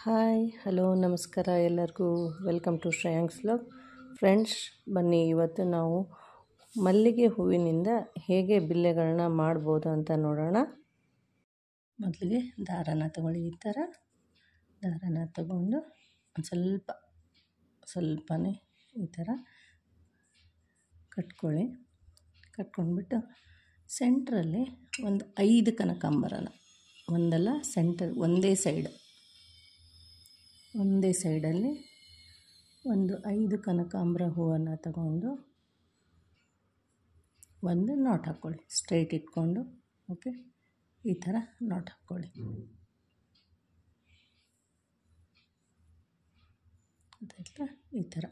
Hi hello ನಮಸ್ಕಾರ ಎಲ್ಲರಿಗೂ welcome to ಶ್ರೇಯಾಂಕ್ಸ್ vlog. Friends, ಬನ್ನಿ ಇವತ್ತು ನಾವು ಮಲ್ಲಿಗೆ ಹೂವಿನಿಂದ ಹೇಗೆ ಬಿಲ್ಲೆಗಳನ್ನ ಮಾಡ್ಬೋದು ಅಂತ ನೋಡೋಣ. ಮೊದಲಿಗೆ ದಾರನ ತಗೊಳ್ಳಿ. ಈ ಥರ ದಾರನ ತಗೊಂಡು ಒಂದು ಸ್ವಲ್ಪನೇ ಈ ಥರ ಕಟ್ಕೊಳ್ಳಿ. ಕಟ್ಕೊಂಡ್ಬಿಟ್ಟು ಸೆಂಟ್ರಲ್ಲಿ ಒಂದು 5 ಕನಕಾಂಬರನ, ಒಂದಲ್ಲ ಸೆಂಟರ್ ಒಂದೇ ಸೈಡಲ್ಲಿ ಒಂದು 5 ಕನಕಾಂಬರ ಹೂವನ್ನು ತಗೊಂಡು ಒಂದು ನಾಟ್ ಹಾಕ್ಕೊಳ್ಳಿ. ಸ್ಟ್ರೈಟ್ ಇಟ್ಕೊಂಡು ಓಕೆ, ಈ ಥರ ನಾಟ್ ಹಾಕ್ಕೊಳ್ಳಿ. ಗೊತ್ತಾಯ್ತಾ? ಈ ಥರ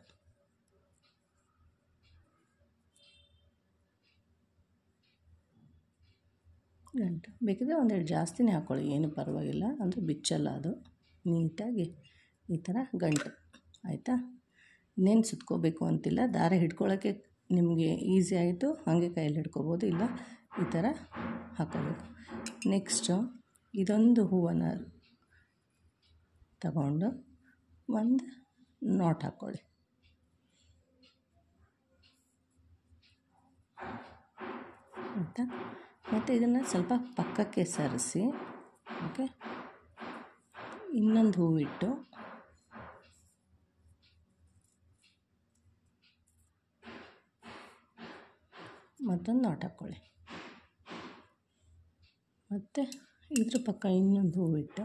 ಗಂಟು ಬೇಕಿದ್ರೆ ಒಂದೆರಡು ಜಾಸ್ತಿನೇ ಹಾಕ್ಕೊಳ್ಳಿ, ಏನು ಪರವಾಗಿಲ್ಲ, ಅಂದರೆ ಬಿಚ್ಚಲ್ಲ ಅದು. ನೀಟಾಗಿ ಈ ಥರ ಗಂಟು ಆಯಿತಾ. ಇನ್ನೇನು ಸುತ್ಕೋಬೇಕು ಅಂತಿಲ್ಲ. ದಾರ ಹಿಡ್ಕೊಳ್ಳೋಕ್ಕೆ ನಿಮಗೆ ಈಸಿ ಆಯಿತು, ಹಾಗೆ ಕೈಯಲ್ಲಿ ಹಿಡ್ಕೊಬೋದು, ಇಲ್ಲ ಈ ಥರ ಹಾಕ್ಕೋಬೇಕು. ನೆಕ್ಸ್ಟು ಇದೊಂದು ಹೂವನ್ನು ತಗೊಂಡು ಒಂದು ನಾಟ್ ಹಾಕ್ಕೊಳ್ಳಿ. ಆಯಿತಾ? ಮತ್ತು ಇದನ್ನು ಸ್ವಲ್ಪ ಪಕ್ಕಕ್ಕೆ ಸರಿಸಿ ಓಕೆ. ಇನ್ನೊಂದು ಹೂವಿಟ್ಟು ಮತ್ತೊಂದು ನಾಟ್ ಹಾಕ್ಕೊಳ್ಳಿ. ಮತ್ತು ಇದ್ರ ಪಕ್ಕ ಇನ್ನೊಂದು ಹೂವಿಟ್ಟು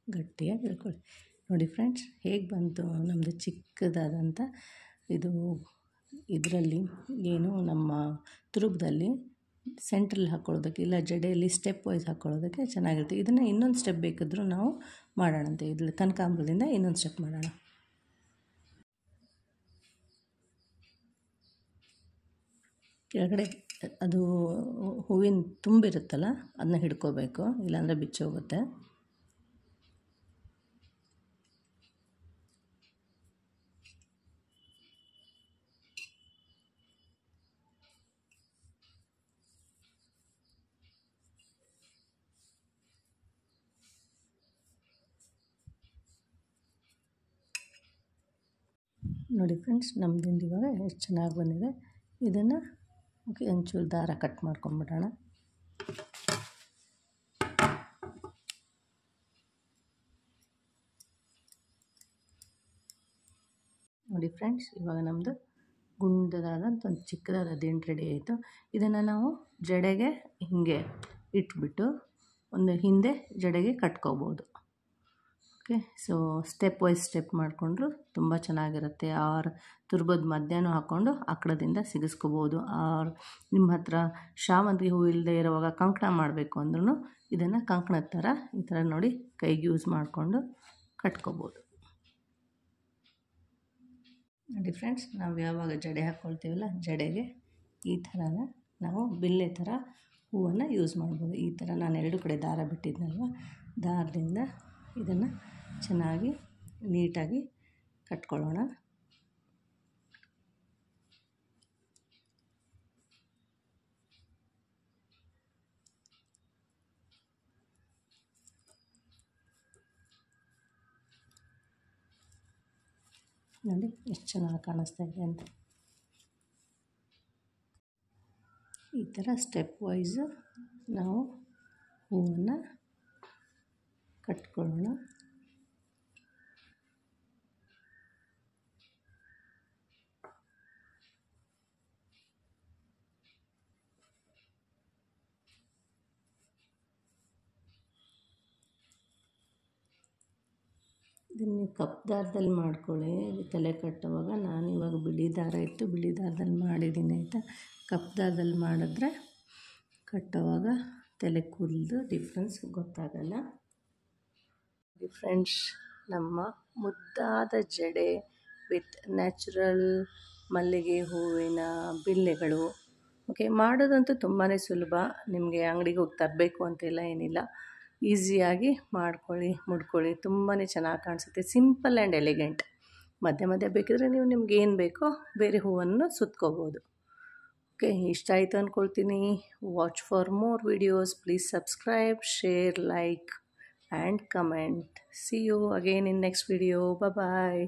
ಗಟ್ಟಿಯಾಗಿ ಹಿಡ್ಕೊಳ್ಳಿ. ನೋಡಿ ಫ್ರೆಂಡ್ಸ್, ಹೇಗೆ ಬಂತು ನಮ್ಮದು ಚಿಕ್ಕದಾದಂಥ ಇದು. ಇದರಲ್ಲಿ ಏನು ನಮ್ಮ ತುರುಬದಲ್ಲಿ ಸೆಂಟ್ರಲ್ಲಿ ಹಾಕ್ಕೊಳ್ಳೋದಕ್ಕೆ, ಇಲ್ಲ ಜಡೆಯಲ್ಲಿ ಸ್ಟೆಪ್ ವೈಸ್ ಹಾಕ್ಕೊಳ್ಳೋದಕ್ಕೆ ಚೆನ್ನಾಗಿರುತ್ತೆ. ಇದನ್ನು ಇನ್ನೊಂದು ಸ್ಟೆಪ್ ಬೇಕಿದ್ರೂ ನಾವು ಮಾಡೋಣಂತೆ. ಇದ್ರಲ್ಲಿ ಕನಕಾಂಬರದಿಂದ ಇನ್ನೊಂದು ಸ್ಟೆಪ್ ಮಾಡೋಣ. ಕೆಳಗಡೆ ಅದು ಹೂವಿನ ತುಂಬಿರುತ್ತಲ್ಲ, ಅದನ್ನ ಹಿಡ್ಕೋಬೇಕು, ಇಲ್ಲಾಂದರೆ ಬಿಚ್ಚೋಗುತ್ತೆ. ನೋಡಿ ಫ್ರೆಂಡ್ಸ್, ನಮ್ಮದಿಂದ ಇವಾಗ ಎಷ್ಟು ಚೆನ್ನಾಗಿ ಬಂದಿದೆ. ಇದನ್ನು ಓಕೆ, ಒಂಚೂರು ದಾರ ಕಟ್ ಮಾಡ್ಕೊಂಬಿಡೋಣ. ನೋಡಿ ಫ್ರೆಂಡ್ಸ್, ಇವಾಗ ನಮ್ಮದು ಗುಂಡದಾದಂಥ ಒಂದು ಚಿಕ್ಕದಾದ ದಿಂಡು ರೆಡಿ ಆಯಿತು. ಇದನ್ನು ನಾವು ಜಡೆಗೆ ಹೀಗೆ ಇಟ್ಬಿಟ್ಟು ಒಂದು ಹಿಂದೆ ಜಡೆಗೆ ಕಟ್ಕೋಬೋದು. Okay, so step wise step ಮಾಡಿಕೊಂಡ್ರು ತುಂಬ ಚೆನ್ನಾಗಿರುತ್ತೆ. ಆರ್ ತುರ್ಬದ ಮಧ್ಯಾಹ್ನ ಹಾಕ್ಕೊಂಡು ಆ ಕಡೆದಿಂದ ಸಿಗಿಸ್ಕೋಬೋದು. ಆರ್ ನಿಮ್ಮ ಹತ್ರ ಶಾವಂತಿಗೆ ಹೂ ಇಲ್ಲದೆ ಇರುವಾಗ ಕಂಕಣ ಮಾಡಬೇಕು ಅಂದ್ರೂ ಇದನ್ನು ಕಂಕಣದ ಥರ ಈ ಥರ ನೋಡಿ ಕೈಗೆ ಯೂಸ್ ಮಾಡಿಕೊಂಡು ಕಟ್ಕೋಬೋದು. ನೋಡಿ ಫ್ರೆಂಡ್ಸ್, ನಾವು ಯಾವಾಗ ಜಡೆ ಹಾಕ್ಕೊಳ್ತೀವಲ್ಲ, ಜಡೆಗೆ ಈ ಥರನ ನಾವು ಬಿಲ್ಲೆ ಥರ ಹೂವನ್ನು ಯೂಸ್ ಮಾಡ್ಬೋದು. ಈ ಥರ ನಾನು 2 ಕಡೆ ದಾರ ಬಿಟ್ಟಿದ್ನಲ್ವ, ದಾರದಿಂದ ಇದನ್ನು ಚೆನ್ನಾಗಿ ನೀಟಾಗಿ ಕಟ್ಕೊಳ್ಳೋಣ. ನೋಡಿ ಎಷ್ಟು ಚೆನ್ನಾಗಿ ಕಾಣಿಸ್ತಾ ಇದೆ ಅಂತ. ಈ ಥರ ಸ್ಟೆಪ್ ವೈಸು ನಾವು ಹೂವನ್ನು ಕಟ್ಕೊಳ್ಳೋಣ. ಇದನ್ನು ನೀವು ಕಪ್ಪು ದಾರದಲ್ಲಿ ಮಾಡ್ಕೊಳ್ಳಿ ತಲೆ ಕಟ್ಟುವಾಗ. ನಾನಿವಾಗ ಬಿಳಿ ದಾರ ಇತ್ತು, ಬಿಳಿ ದಾರದಲ್ಲಿ ಮಾಡಿದ್ದೀನಿ ಆಯಿತಾ. ಕಪ್ಪು ದಾರದಲ್ಲಿ ಮಾಡಿದ್ರೆ ಕಟ್ಟುವಾಗ ತಲೆ ಕೂದಲು ಡಿಫ್ರೆನ್ಸ್ ಗೊತ್ತಾಗಲ್ಲ. ಫ್ರೆಂಡ್ಸ್, ನಮ್ಮ ಮುದ್ದಾದ ಜಡೆ ವಿತ್ ನ್ಯಾಚುರಲ್ ಮಲ್ಲಿಗೆ ಹೂವಿನ ಬಿಲ್ಲೆಗಳು ಓಕೆ. ಮಾಡೋದಂತೂ ತುಂಬಾ ಸುಲಭ. ನಿಮಗೆ ಅಂಗಡಿಗೆ ಹೋಗಿ ತರಬೇಕು ಅಂತೆಲ್ಲ ಏನಿಲ್ಲ. ಈಸಿಯಾಗಿ ಮಾಡ್ಕೊಳ್ಳಿ, ಮುಡ್ಕೊಳ್ಳಿ, ತುಂಬಾ ಚೆನ್ನಾಗಿ ಕಾಣಿಸುತ್ತೆ. Simple and elegant. ಮಧ್ಯೆ ಮಧ್ಯೆ ಬೇಕಿದ್ರೆ ನೀವು ನಿಮ್ಗೆ ಏನು ಬೇಕೋ ಬೇರೆ ಹೂವನ್ನು ಸುತ್ಕೋಬೋದು. ಓಕೆ, ಇಷ್ಟ ಆಯಿತು ಅಂದ್ಕೊಳ್ತೀನಿ. Watch for more videos. Please subscribe, share, like and comment. See you again in next video. Bye.